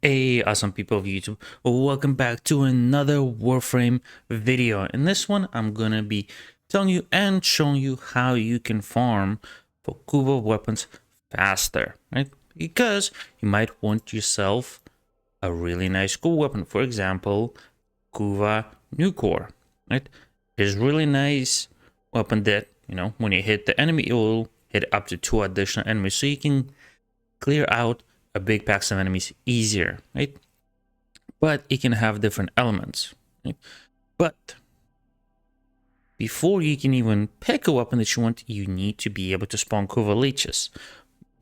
Hey, awesome people of YouTube, welcome back to another Warframe video. In this one, I'm gonna be telling you and showing you how you can farm for Kuva weapons faster, right? Because you might want yourself a really nice Kuva weapon. For example, Kuva Newor, right? It's really nice weapon that, when you hit the enemy, it will hit up to 2 additional enemies, so you can clear out a big packs of enemies easier, right? But it can have different elements, right? But before you can even pick a weapon that you want, you need to be able to spawn Kuva Liches.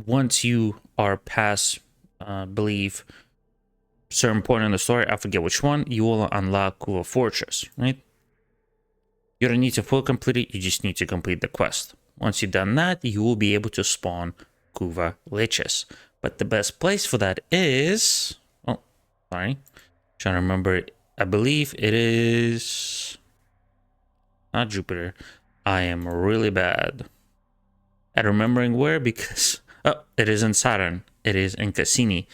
Once you are past, believe, certain point in the story, I forget which one, you will unlock Kuva Fortress, right? You don't need to full complete it, you just need to complete the quest. Once you've done that, you will be able to spawn Kuva Liches. But the best place for that is... Oh, sorry. Trying to remember. I believe it is... Not Jupiter. I am really bad at remembering where because... Oh, it is in Saturn. It is in Cassini.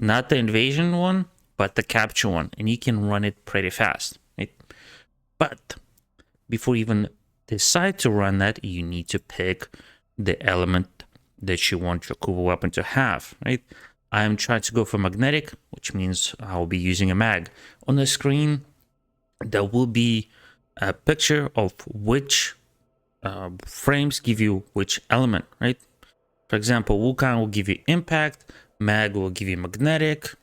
Not the invasion one, but the capture one. And you can run it pretty fast. Right? But before you even decide to run that, you need to pick the element that you want your Kuva weapon to have, right? I'm trying to go for magnetic, which means I'll be using a mag. On the screen, there will be a picture of which frames give you which element, right? For example, Vulcan will give you impact, mag will give you magnetic,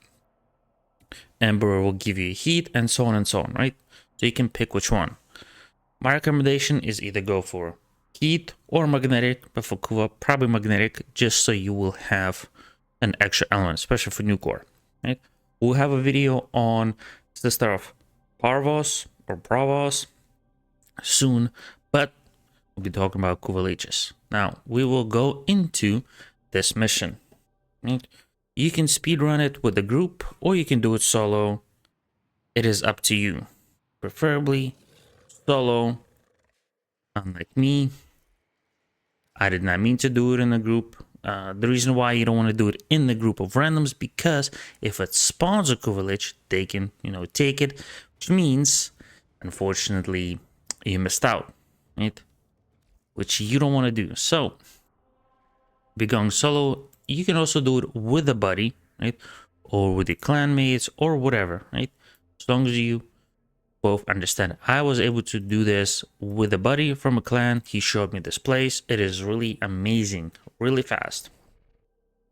Emperor will give you heat, and so on, right? So you can pick which one. My recommendation is either go for heat or magnetic, but for Kuva, probably magnetic, just so you will have an extra element, especially for Newor, right? We'll have a video on Sister of Parvos or Pravos soon, but we'll be talking about Kuva Liches. Now, we will go into this mission, right? You can speedrun it with a group, or you can do it solo. It is up to you. Preferably solo, unlike me. I did not mean to do it in a group. The reason why you don't want to do it in the group of randoms, because if it spawns a Kuva Lich, they can, take it, which means, unfortunately, you missed out, right? Which you don't want to do. So, be going solo. You can also do it with a buddy, right? Or with your clanmates or whatever, right? As long as you both understand. I was able to do this with a buddy from a clan. He showed me this place. It is really amazing, really fast.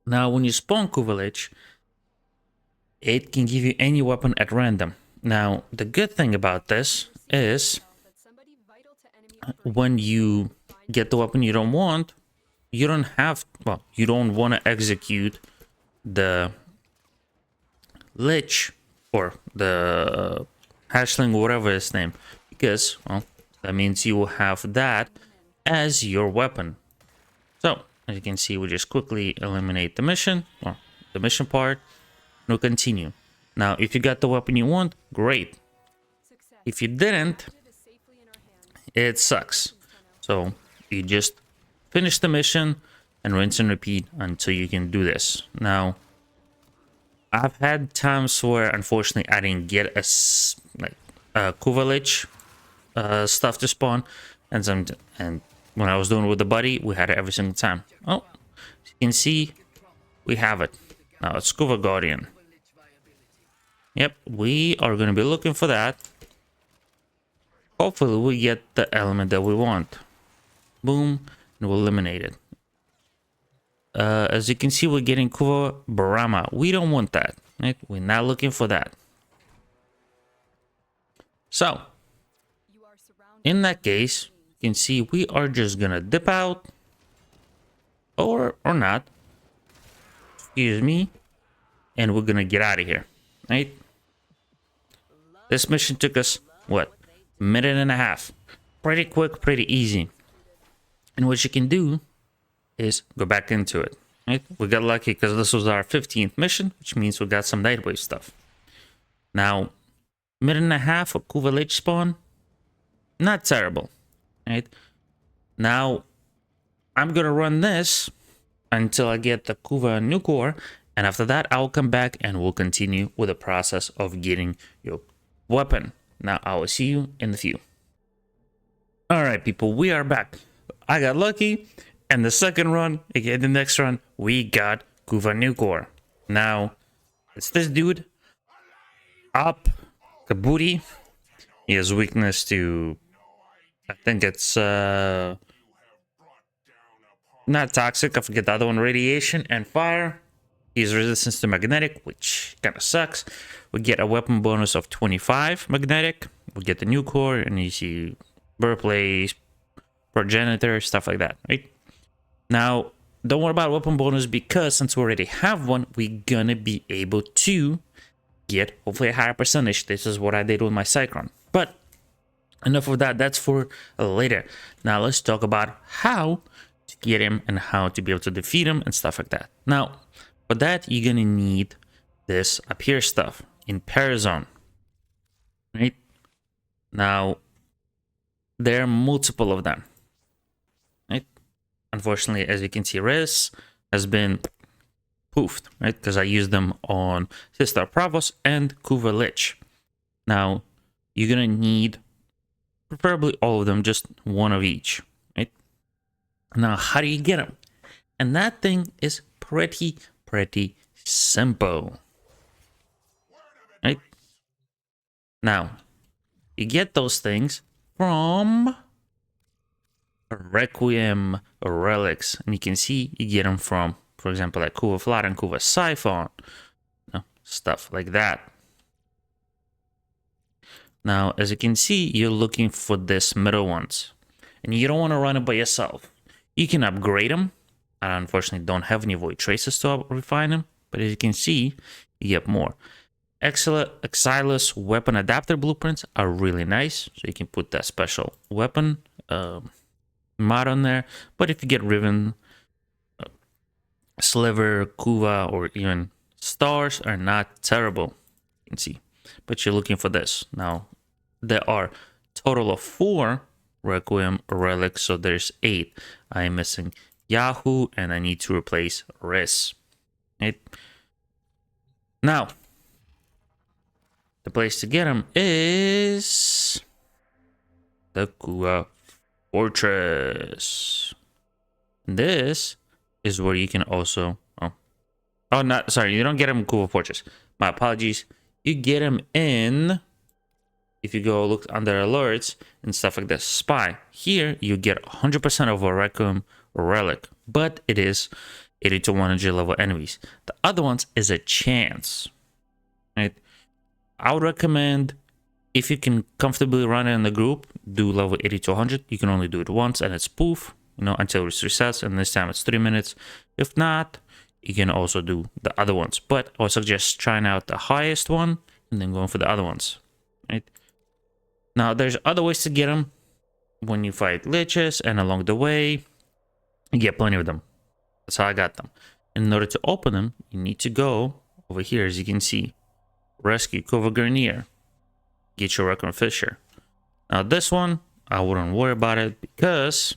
Now, when you spawn Kuva Lich, it can give you any weapon at random. Now, the good thing about this is when you get the weapon you don't want, you don't have, well, you don't want to execute the Lich or the Hashling, whatever his name, because, well, that means you will have that as your weapon. So, as you can see, we just quickly eliminate the mission, or the mission part, and we'll continue. Now, if you got the weapon you want, great. If you didn't, it sucks. So, you just finish the mission and rinse and repeat until you can do this. Now, I've had times where, unfortunately, I didn't get a Kuva Lich stuff to spawn, and when I was doing it with the buddy, we had it every single time. Oh, as you can see, we have it. Now it's Kuva Guardian. Yep, we are going to be looking for that. Hopefully, we get the element that we want. Boom, and we'll eliminate it. As you can see, we're getting Kuva Barama. We don't want that, right? We're not looking for that. So, in that case, you can see we are just gonna dip out, or not. Excuse me, and we're gonna get out of here, right? This mission took us what, a minute and a half? Pretty quick, pretty easy. And what you can do is go back into it, right? We got lucky because this was our 15th mission, which means we got some Nightwave stuff. Now, minute and a half of Kuva Lich spawn, not terrible, right? Now, I'm gonna run this until I get the Kuva Newor, And after that, I'll come back and we'll continue with the process of getting your weapon. Now, I will see you in the few. Alright, people, we are back. I got lucky, and the second run, again, the next run, we got Kuva Newor. Now, it's this dude, up, Kabuti. He has weakness to, I think it's, not toxic, I forget the other one, radiation and fire. He has resistance to magnetic, which kind of sucks. We get a weapon bonus of 25 magnetic. We get the Newor, and you see birthplace, progenitor, stuff like that, right? Now, don't worry about weapon bonus, because since we already have one, we're gonna be able to get hopefully a higher percentage. This is what I did with my Cyclone. But enough of that, that's for later. Now let's talk about how to get him and how to be able to defeat him and stuff like that. Now, for that, you're gonna need this up here stuff in Parazone, right? Now, there are multiple of them, right? Unfortunately, as you can see, Res has been poofed, right? Because I used them on Sister Pravos and Kuva Lich. Now, you're gonna need preferably all of them, just one of each, right? Now, how do you get them? And that thing is pretty simple, right? Now, you get those things from Requiem relics, and you can see you get them from, for example, like Kuva Flat and Kuva Siphon, stuff like that. Now, as you can see, you're looking for this middle ones, and you don't want to run it by yourself. You can upgrade them. I unfortunately don't have any void traces to refine them, but as you can see, you get more. Exilus weapon adapter blueprints are really nice, so you can put that special weapon mod on there. But if you get Riven, Sliver, Kuva, or even Stars are not terrible, you can see. But you're looking for this. Now, there are total of 4 Requiem relics, so there's 8. I'm missing Yahoo, and I need to replace Riss. Right? Now, the place to get them is the Kua Fortress. This is where you can also... Oh, not... Sorry, you don't get them in Kua Fortress. My apologies. You get them in... If you go look under alerts and stuff like this, Spy. Here, you get 100% of a Requiem relic, but it is 80 to 100 level enemies. The other ones is a chance, right? I would recommend, if you can comfortably run it in the group, do level 80 to 100. You can only do it once, and it's poof, until it resets, and this time it's 3 minutes. If not, you can also do the other ones, but I would suggest trying out the highest one and then going for the other ones, right? Now, there's other ways to get them when you fight Liches, and along the way, you get plenty of them. That's how I got them. In order to open them, you need to go over here, as you can see. Rescue Kuva Garnier. Get your Requiem Fisher. Now, this one, I wouldn't worry about it because,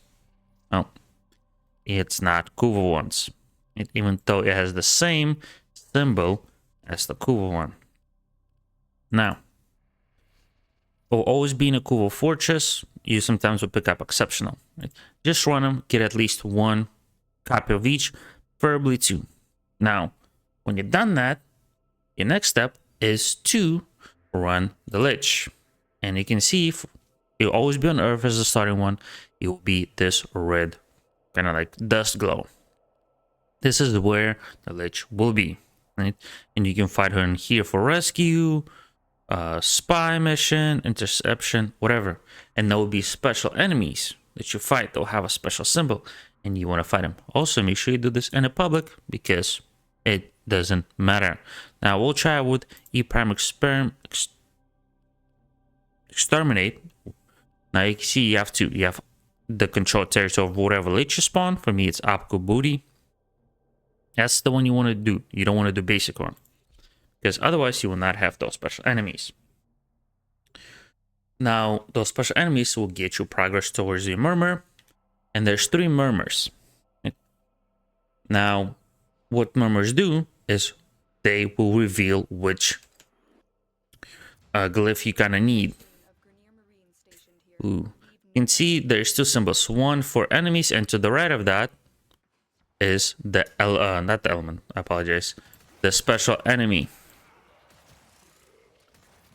it's not Kuva ones. Even though it has the same symbol as the Kuva one. Now, will always be in a Kuva Fortress. You sometimes will pick up exceptional. Right? Just run them, get at least 1 copy of each, preferably 2. Now, when you've done that, your next step is to run the Lich. And you can see it'll always be on Earth as the starting one. It will be this red, kind of like dust glow. This is where the Lich will be, right? And you can fight her in here for rescue, spy mission, interception, whatever. And there will be special enemies that you fight. They'll have a special symbol, and you want to fight them. Also, make sure you do this in a public, because it doesn't matter. Now, we'll try with E-Prime Exterminate. Now, you can see you have the control territory of whatever Lich you spawn. For me, it's Apku Booty. That's the one you want to do. You don't want to do basic one, because otherwise you will not have those special enemies. Now, those special enemies will get you progress towards the Murmur, and there's 3 Murmurs. Now, what Murmurs do is they will reveal which glyph you kind of need. Ooh. You can see there's two symbols, one for enemies, and to the right of that is the not the element, I apologize, the special enemy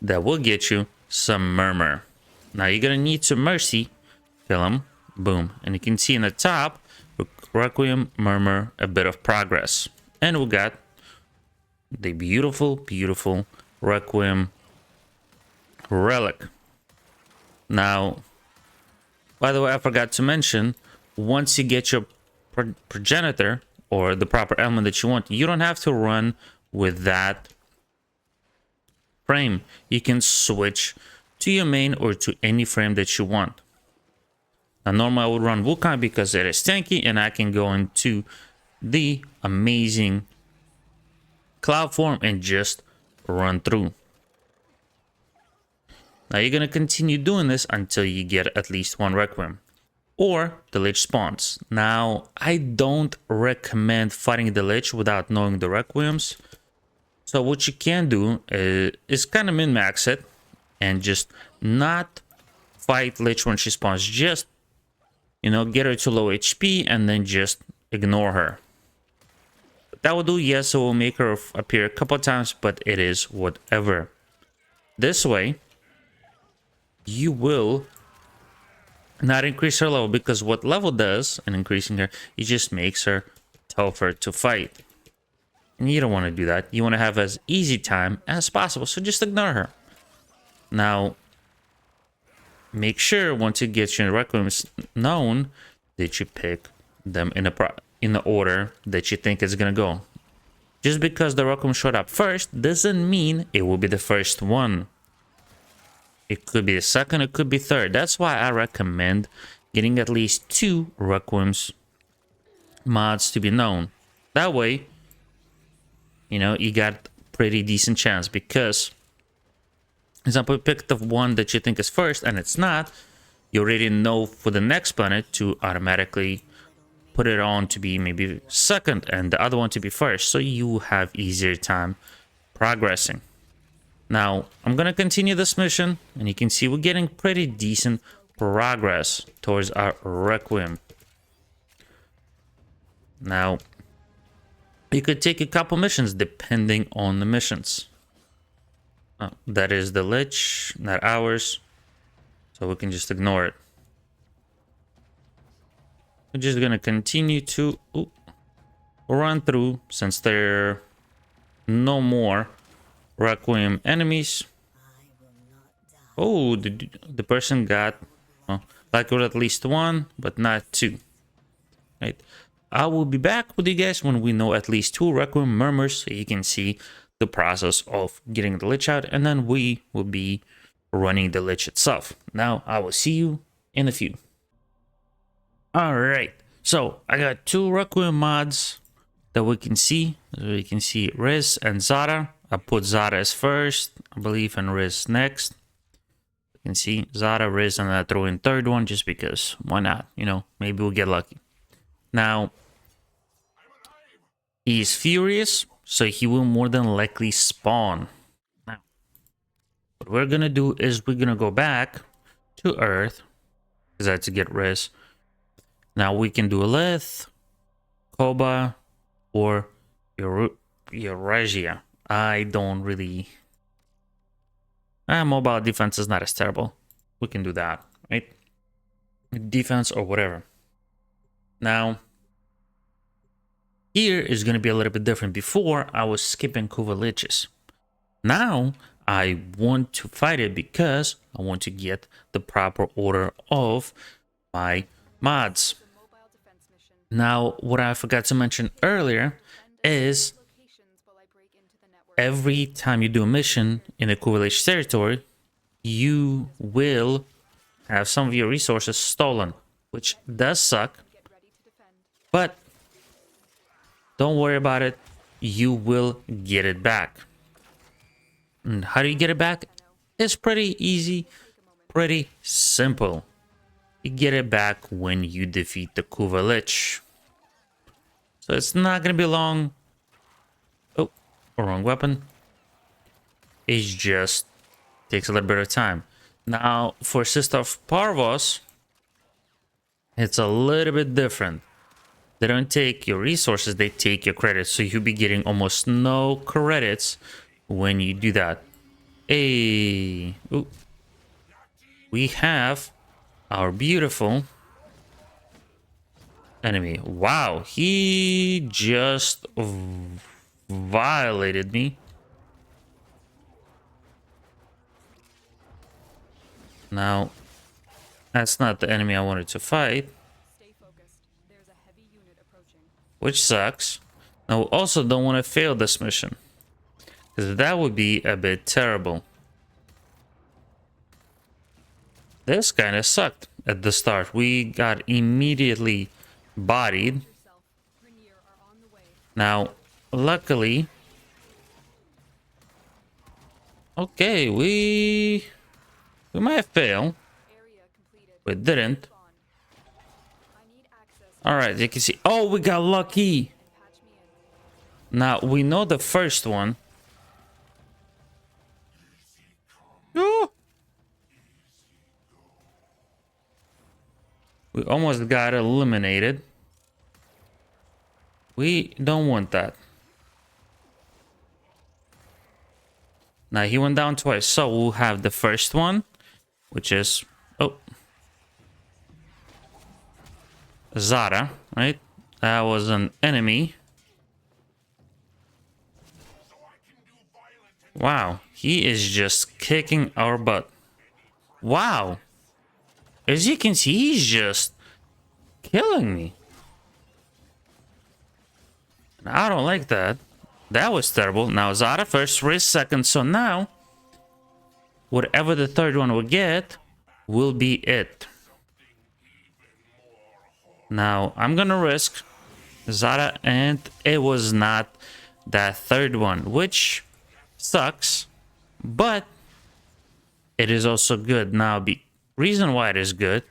that will get you some murmur. Now you're gonna need some mercy, kill him, boom, and you can see in the top, Requiem, murmur, a bit of progress, and we got the beautiful, beautiful Requiem relic. Now, by the way, I forgot to mention, once you get your progenitor or the proper element that you want, you don't have to run with that frame. You can switch to your main or to any frame that you want. Now, normally I would run Wukong because it is tanky, and I can go into the amazing cloud form and just run through. Now you're gonna continue doing this until you get at least one Requiem or the Lich spawns. Now I don't recommend fighting the Lich without knowing the Requiems. So what you can do is kind of min-max it and just not fight Lich when she spawns. Just, you know, get her to low HP and then just ignore her. That will do, yes, it will make her appear a couple of times, but it is whatever. This way, you will not increase her level, because what level does in increasing her, it just makes her tougher to fight. And you don't want to do that. You want to have as easy time as possible, so just ignore her. Now, make sure once you get your Requiems known that you pick them in the order that you think it's gonna go. Just because the Requiem showed up first doesn't mean it will be the first one. It could be the second, it could be third. That's why I recommend getting at least 2 Requiems mods to be known. That way, you know, you got pretty decent chance, because, for example, you pick the one that you think is first and it's not, you already know for the next planet to automatically put it on to be maybe second and the other one to be first, so you have easier time progressing. Now, I'm gonna continue this mission, and you can see we're getting pretty decent progress towards our Requiem. Now, you could take a couple missions depending on the missions. That is the Lich, not ours, so we can just ignore it. We're just gonna continue to run through, since there are no more Requiem enemies. Oh, the person got like at least 1, but not 2. Right? I will be back with you guys when we know at least 2 Requiem murmurs, so you can see the process of getting the Lich out, and then we will be running the Lich itself. Now, I will see you in a few. Alright, so I got 2 Requiem mods that we can see. We can see Riz and Zara. I put Zara as first, I believe, and Riz next. You can see Zara, Riz, and I throw in third one just because, why not? You know, maybe we'll get lucky. Now, he's furious, so he will more than likely spawn. Now, what we're gonna do is we're gonna go back to Earth, because I had to get Riz. Now we can do a Lith, Koba, or Eurasia. I don't really... mobile defense is not as terrible. We can do that, right? Defense or whatever. Now, here is going to be a little bit different. Before, I was skipping Kuva Liches. Now, I want to fight it because I want to get the proper order of my mods. Now, what I forgot to mention earlier is every time you do a mission in a Kuva Liches territory, you will have some of your resources stolen, which does suck, but don't worry about it, you will get it back. And how do you get it back? It's pretty easy, pretty simple. You get it back when you defeat the Kuva Lich. So it's not gonna be long. Oh, or wrong weapon. It just takes a little bit of time. Now, for Sister of Parvos, it's a little bit different. They don't take your resources, they take your credits. So you'll be getting almost no credits when you do that. Hey, ooh. We have our beautiful enemy. Wow, he just violated me. Now, that's not the enemy I wanted to fight. Stay focused. There's a heavy unit approaching. Which sucks. Now, also don't want to fail this mission, because that would be a bit terrible. This kind of sucked at the start. We got immediately bodied. Now, luckily... Okay, we might fail. We didn't. Alright, you can see... Oh, we got lucky! Now, we know the first one. Oh! We almost got eliminated. We don't want that. Now, he went down twice, so we'll have the first one, which is... Oh. Zara, right? That was an enemy. Wow, he is just kicking our butt. Wow. As you can see, he's just killing me. I don't like that. That was terrible. Now, Zara first, Riz second. So now, whatever the third one will get, will be it. Now, I'm gonna risk Zara, and it was not that third one, which sucks, but it is also good. Now, the reason why it is good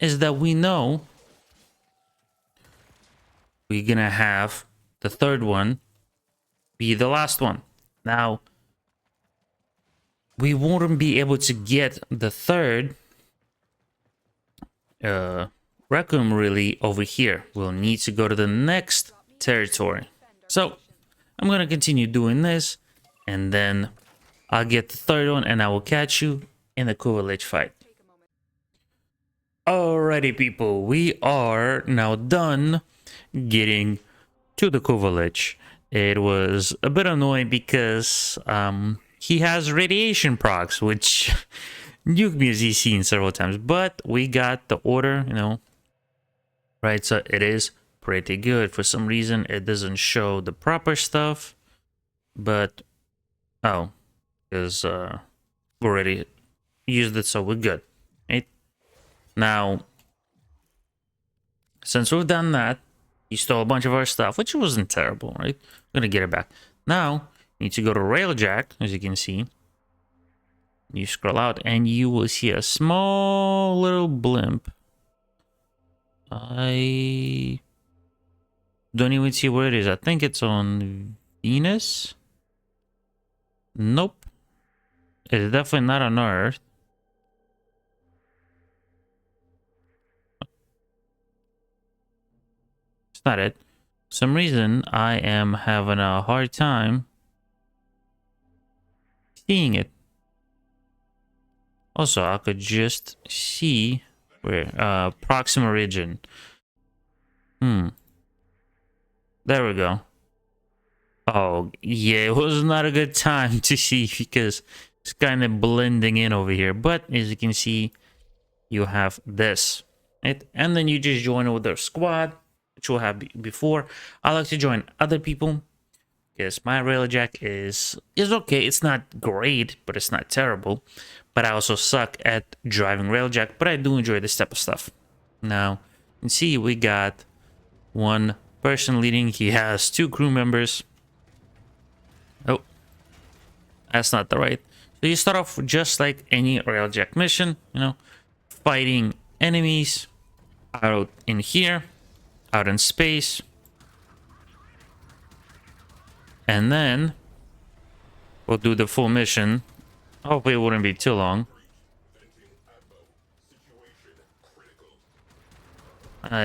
is that we know we're gonna have the third one be the last one. Now, we won't be able to get the third Requiem really over here. We'll need to go to the next territory. So, I'm gonna continue doing this, and then I'll get the third one, and I will catch you in the Kuva Lich fight. Alrighty, people, we are now done getting to the Kuva Lich. It was a bit annoying because he has radiation procs, which nuked me, as you've seen several times. But we got the order, you know, right? So it is pretty good. For some reason, it doesn't show the proper stuff. But, oh, because we already used it, so we're good. Right? Now, since we've done that, he stole a bunch of our stuff, which wasn't terrible, right? We're gonna get it back. Now, you need to go to Railjack, as you can see. You scroll out, and you will see a small little blimp. I don't even see where it is. I think it's on Venus. Nope. It's definitely not on Earth. It's not it. For some reason, I am having a hard time seeing it. Also, I could just see where Proxima region. There we go. Oh, yeah, it was not a good time to see because it's kind of blending in over here. But as you can see, you have this, right? And then you just join with their squad, which we'll have before. I like to join other people because my Railjack is okay. It's not great, but it's not terrible. But I also suck at driving Railjack, but I do enjoy this type of stuff. Now, you can see we got one person leading. He has 2 crew members. Oh, that's not the right. So you start off just like any Railjack mission, you know, fighting enemies out in here, out in space. And then we'll do the full mission. Hopefully it wouldn't be too long.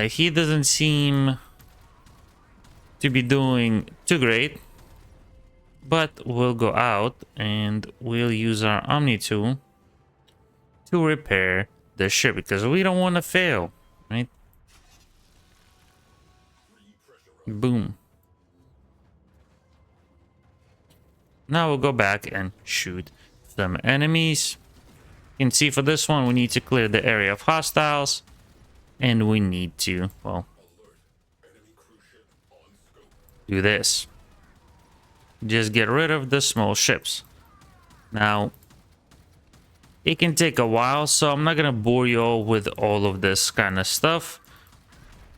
He doesn't seem to be doing too great. But we'll go out and we'll use our Omni tool to repair the ship because we don't want to fail, right? Boom. Now we'll go back and shoot some enemies. You can see for this one, we need to clear the area of hostiles. And we need to, well, do this. Just get rid of the small ships. Now, it can take a while, so I'm not gonna bore you all with all of this kind of stuff.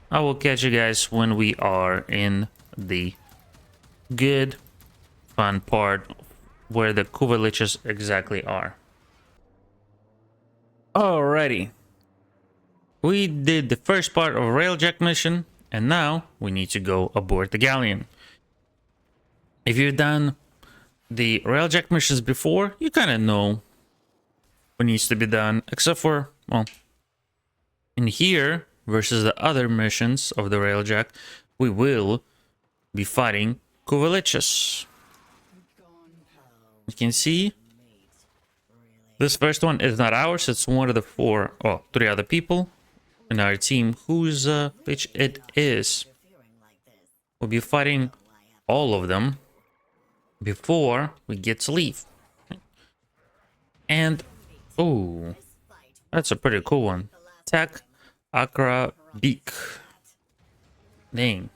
I will catch you guys when we are in the good, fun part where the Kuva Liches exactly are. Alrighty. We did the first part of Railjack mission, and now we need to go aboard the galleon. If you've done the Railjack missions before, you kind of know what needs to be done, except for, well, in here versus the other missions of the Railjack, we will be fighting Kuva Liches. You can see this first one is not ours, it's one of the three other people in our team whose lich it is. We'll be fighting all of them before we get to leave. And oh, that's a pretty cool one. Tech Akra Beak. Dang.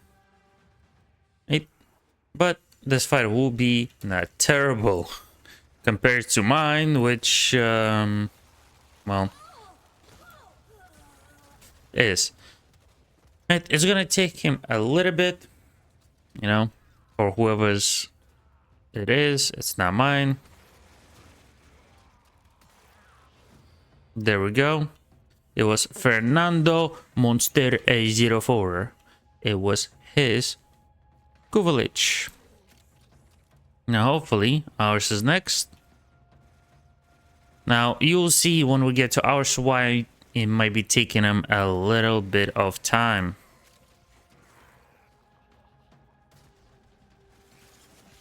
But this fight will be not terrible compared to mine, which well, is. It's gonna take him a little bit, you know, or whoever's it is. It's not mine. There we go. It was Fernando Monster A04. It was his Kuva Lich. Now hopefully ours is next. Now you'll see when we get to ours why it might be taking him a little bit of time.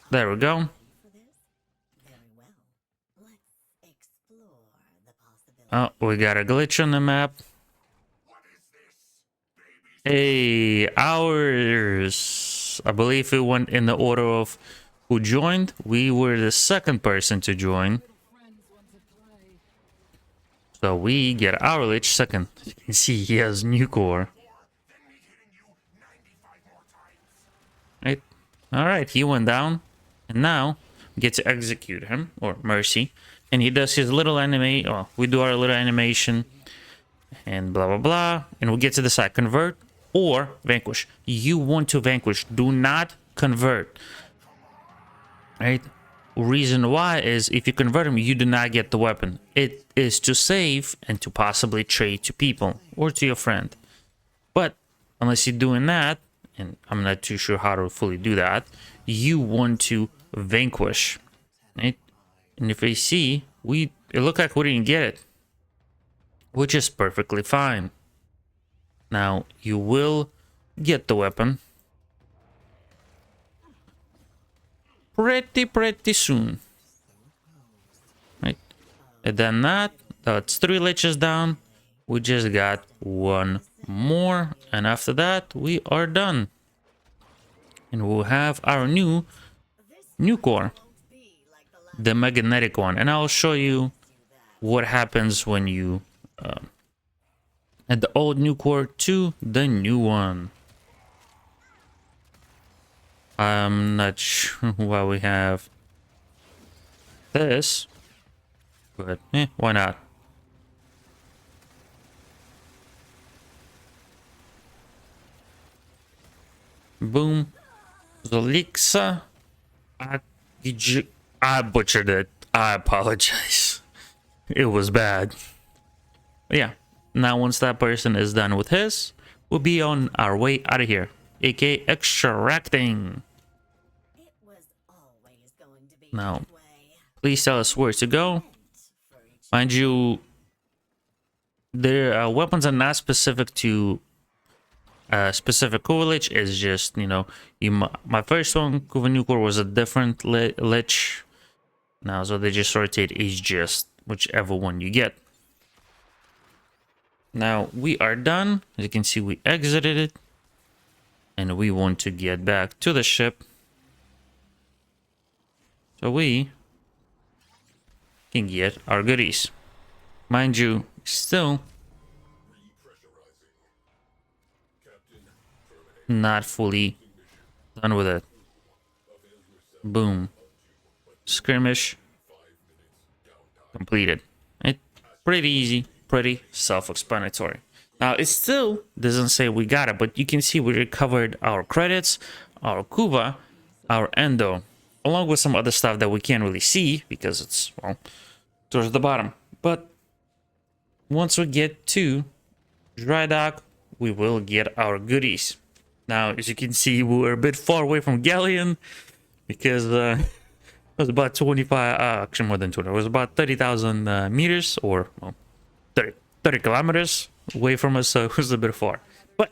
There we go. Oh, we got a glitch on the map. Hey, ours. I believe it went in the order of who joined. We were the second person to join. So we get our Lich second. You can see he has new core. Right. Alright, he went down. And now we get to execute him, or Mercy. And he does his little anime. Oh, we do our little animation. And blah blah blah. And we get to decide convert or vanquish. You want to vanquish. Do not convert. Right? Reason why is if you convert him, you do not get the weapon. It is to save and to possibly trade to people or to your friend. But unless you're doing that, and I'm not too sure how to fully do that, you want to vanquish. Right? And if you see, it looked like we didn't get it, which is perfectly fine. Now you will get the weapon pretty soon. Right? And then that's 3 liches down. We just got 1 more, and after that we are done. And we'll have our new core, the magnetic one, and I'll show you what happens when you add the old new core to the new one. I'm not sure why we have this, but why not? Boom. Zolixa. I butchered it. I apologize. It was bad. But yeah. Now once that person is done with his, we'll be on our way out of here. aka extracting. Now, Please tell us where to go. Mind you, their weapons are not specific to specific Kuva Lich. It's just, you know, my first one, Kuva Newor, was a different Lich. Now, so they just rotate. It's just whichever one you get. Now, we are done. As you can see, we exited it. And we want to get back to the ship. So we can get our goodies. Mind you, still not fully done with it. Boom. Skirmish completed. Right? Pretty easy, pretty self-explanatory. Now, it still doesn't say we got it, but you can see we recovered our credits, our Kuva, our Endo, along with some other stuff that we can't really see because it's, well, towards the bottom. But once we get to dry dock, we will get our goodies. Now, as you can see, we're a bit far away from Galleon because it was about 25, actually more than 20. It was about 30,000 meters, or well, 30 kilometers away from us, so it was a bit far. But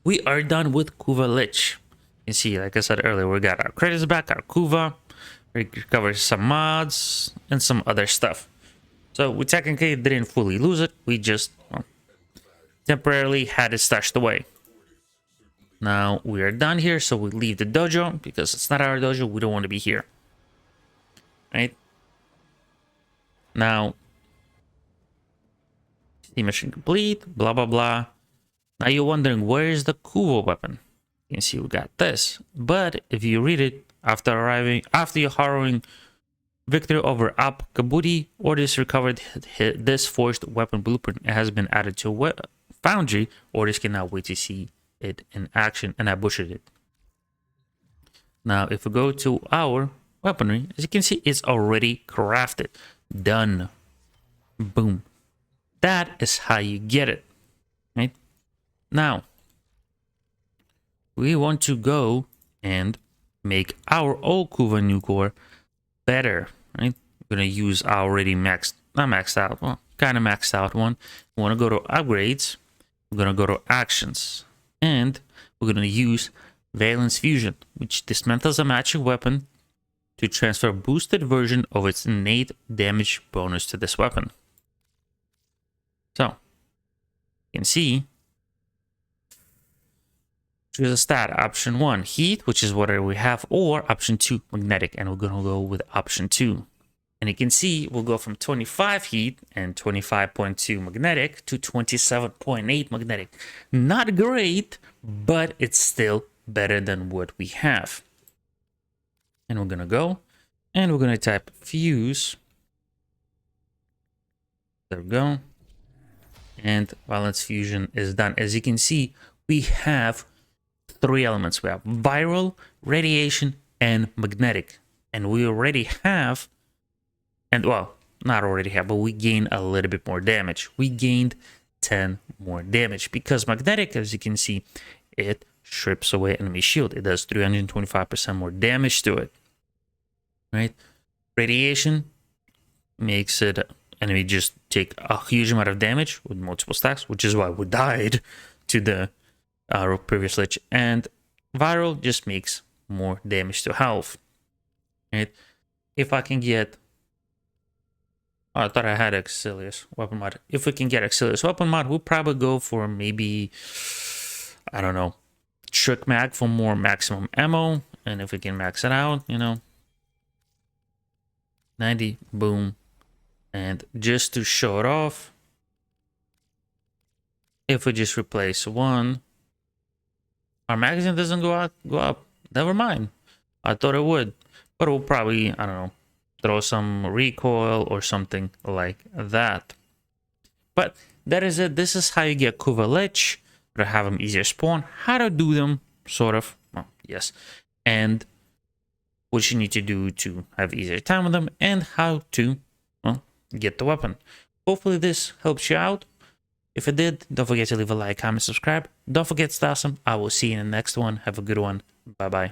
we are done with Kuva Lich. You can see, like I said earlier, we got our credits back, our Kuva, we recovered some mods, and some other stuff. So we technically didn't fully lose it, we just, well, temporarily had it stashed away. Now we are done here, so we leave the dojo because it's not our dojo. We don't want to be here. Right? Now, mission complete, blah blah blah. Now you're wondering, where is the Kuva weapon? You can see we got this. But if you read it, after your harrowing victory over Ap Kabuti, Ordis recovered this forged weapon blueprint. It has been added to a foundry. Ordis cannot wait to see it in action, and I butchered it. Now, if we go to our weaponry, as you can see, it's already crafted. Done. Boom. That is how you get it. Right? Now, we want to go and make our old Kuva Newor better. Right? We're going to use our already not maxed out, well, kind of maxed out one. We want to go to upgrades. We're going to go to actions. And we're going to use Valence Fusion, which dismantles a matching weapon to transfer a boosted version of its innate damage bonus to this weapon. So, you can see, choose a stat. Option 1, heat, which is whatever we have, or option 2, magnetic, and we're going to go with option 2. And you can see we'll go from 25 heat and 25.2 magnetic to 27.8 magnetic. Not great, but it's still better than what we have. And we're going to go and we're going to type fuse. There we go. And Valence Fusion is done. As you can see, we have 3 elements. We have viral, radiation, and magnetic. And we already have, and well, not already have, but we gain a little bit more damage. We gained 10 more damage because magnetic, as you can see, it strips away enemy shield. It does 325% more damage to it. Right? Radiation makes it enemy just take a huge amount of damage with multiple stacks, which is why we died to the previous lich. And viral just makes more damage to health. Right? If I can get, oh, I thought I had Auxilius weapon mod. If we can get Auxilius weapon mod, we'll probably go for maybe, I don't know, trick mag for more maximum ammo. And if we can max it out, you know, 90, boom. And just to show it off, if we just replace one, our magazine doesn't go up. Never mind. I thought it would, but we'll probably, I don't know, throw some recoil or something like that. But that is it. This is how you get Kuva Lich, to have them easier spawn, how to do them, sort of, well, yes, and what you need to do to have easier time with them, and how to, well, get the weapon. Hopefully this helps you out. If it did, don't forget to leave a like, comment, subscribe. Don't forget to stay awesome. I will see you in the next one. Have a good one. Bye bye.